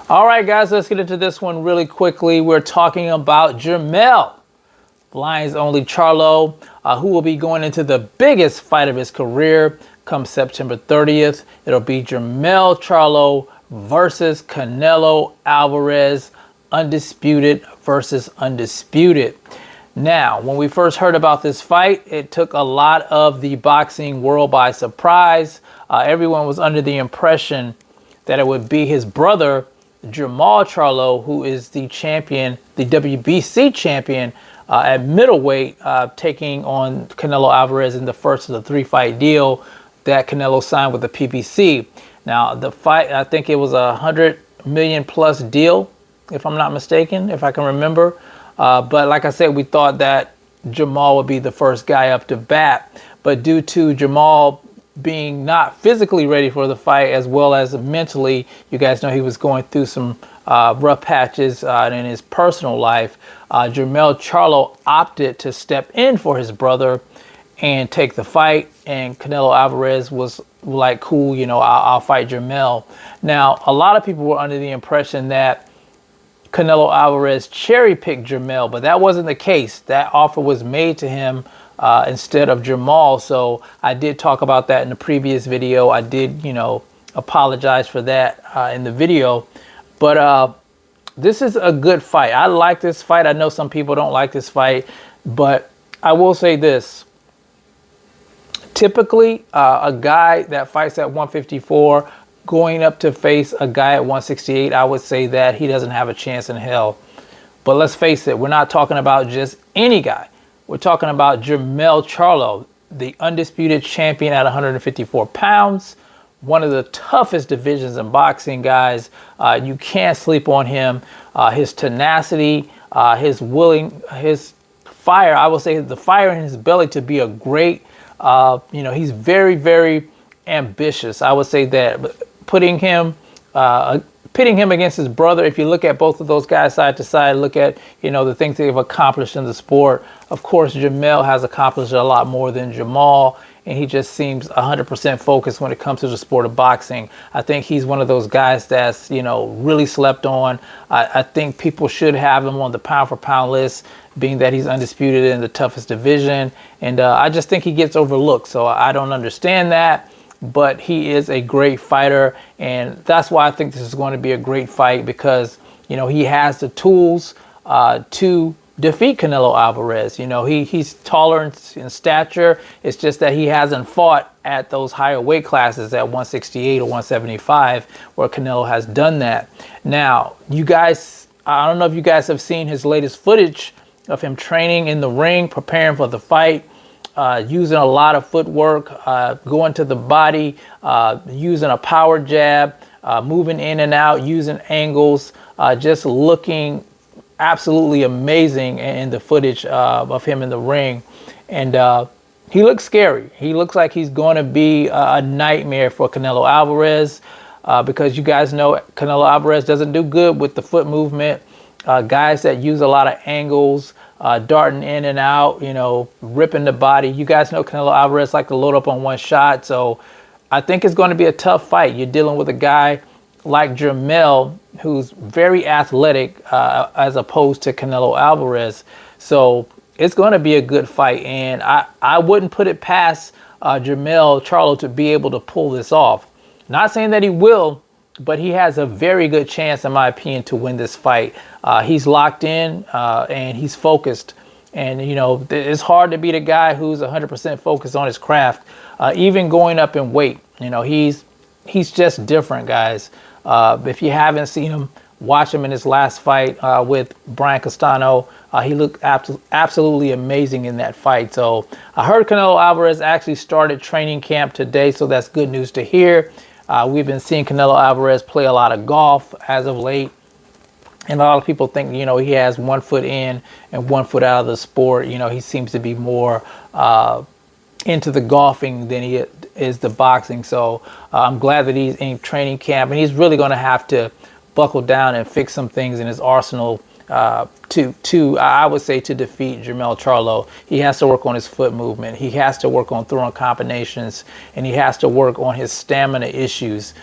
All right, guys, let's get into this one really quickly. We're talking about Jermell Lions only Charlo, who will be going into the biggest fight of his career come September 30th. It'll be Jermell Charlo versus Canelo Alvarez, undisputed versus undisputed. Now, when we first heard about this fight, it took a lot of the boxing world by surprise. Everyone was under the impression that it would be his brother, Jermell Charlo, who is the champion, the WBC champion at middleweight, taking on Canelo Alvarez in the first of the 3-fight deal that Canelo signed with the PBC. Now, the fight, I think it was $100 million plus deal, if I'm not mistaken, if I can remember. But like I said, we thought that Jermell would be the first guy up to bat. But due to Jermell being not physically ready for the fight as well as mentally, you guys know he was going through some rough patches in his personal life. Jermell Charlo opted to step in for his brother and take the fight, and Canelo Alvarez was like, cool, you know, I'll fight Jermell. Now, a lot of people were under the impression that Canelo Alvarez cherry-picked Jermell, but that wasn't the case. That offer was made to him instead of Jermell. So I did talk about that in the previous video. I did, you know, apologize for that in the video. But this is a good fight. I like this fight. I know some people don't like this fight, but I will say this. Typically, a guy that fights at 154 going up to face a guy at 168, I would say that he doesn't have a chance in hell. But let's face it, we're not talking about just any guy. We're talking about Jermell Charlo, the undisputed champion at 154 pounds, one of the toughest divisions in boxing, guys. You can't sleep on him. His tenacity, his fire, I will say the fire in his belly to be a great, you know, he's very, very ambitious. I would say that pitting him against his brother, if you look at both of those guys side to side, look at, you know, the things they've accomplished in the sport. Of course, Jermell has accomplished a lot more than Jermell, and he just seems 100% focused when it comes to the sport of boxing. I think he's one of those guys that's, you know, really slept on. I think people should have him on the pound for pound list, being that he's undisputed in the toughest division. And I just think he gets overlooked. So I don't understand that. But he is a great fighter, and that's why I think this is going to be a great fight, because, you know, he has the tools to defeat Canelo Alvarez. You know, he's taller in stature. It's just that he hasn't fought at those higher weight classes at 168 or 175, where Canelo has done that. Now, you guys, I don't know if you guys have seen his latest footage of him training in the ring, preparing for the fight. Using a lot of footwork, going to the body, using a power jab, moving in and out, using angles, just looking absolutely amazing in the footage of him in the ring. And he looks scary. He looks like he's going to be a nightmare for Canelo Alvarez, because you guys know Canelo Alvarez doesn't do good with the foot movement. Guys that use a lot of angles, darting in and out, you know, ripping the body. You guys know Canelo Alvarez like to load up on one shot. So I think it's going to be a tough fight. You're dealing with a guy like Jermell, who's very athletic, as opposed to Canelo Alvarez. So it's going to be a good fight. And I wouldn't put it past Jermell Charlo to be able to pull this off. Not saying that he will, but he has a very good chance, in my opinion, to win this fight. He's locked in and he's focused. And, you know, it's hard to beat a guy who's 100% focused on his craft, even going up in weight. You know, he's just different, guys. If you haven't seen him, watch him in his last fight with Brian Castano. He looked absolutely amazing in that fight. So I heard Canelo Alvarez actually started training camp today, so that's good news to hear. We've been seeing Canelo Alvarez play a lot of golf as of late. And a lot of people think, you know, he has 1 foot in and 1 foot out of the sport. You know, he seems to be more into the golfing than he is the boxing. So I'm glad that he's in training camp. And he's really going to have to buckle down and fix some things in his arsenal I would say, to defeat Jermell Charlo. He has to work on his foot movement. He has to work on throwing combinations, and he has to work on his stamina issues.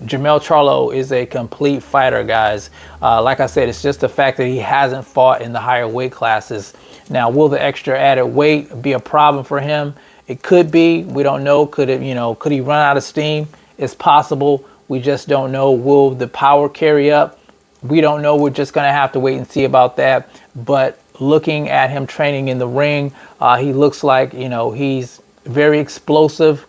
Jermell Charlo is a complete fighter, guys. Like I said, it's just the fact that he hasn't fought in the higher weight classes. Now, will the extra added weight be a problem for him? It could be. We don't know. Could it, could he run out of steam? It's possible. We just don't know. Will the power carry up? We don't know. We're just going to have to wait and see about that. But looking at him training in the ring, he looks like, he's very explosive.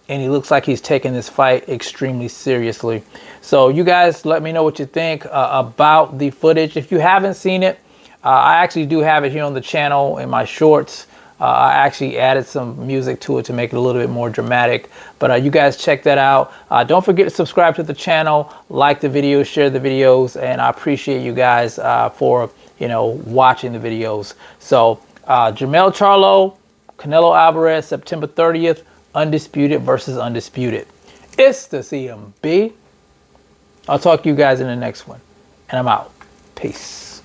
And he looks like he's taking this fight extremely seriously. So you guys let me know what you think about the footage. If you haven't seen it, I actually do have it here on the channel in my shorts. I actually added some music to it to make it a little bit more dramatic. But you guys check that out. Don't forget to subscribe to the channel, like the video, share the videos. And I appreciate you guys for, watching the videos. So Jermell Charlo, Canelo Alvarez, September 30th. Undisputed versus undisputed. It's the CMB. I'll talk to you guys in the next one. And I'm out. Peace.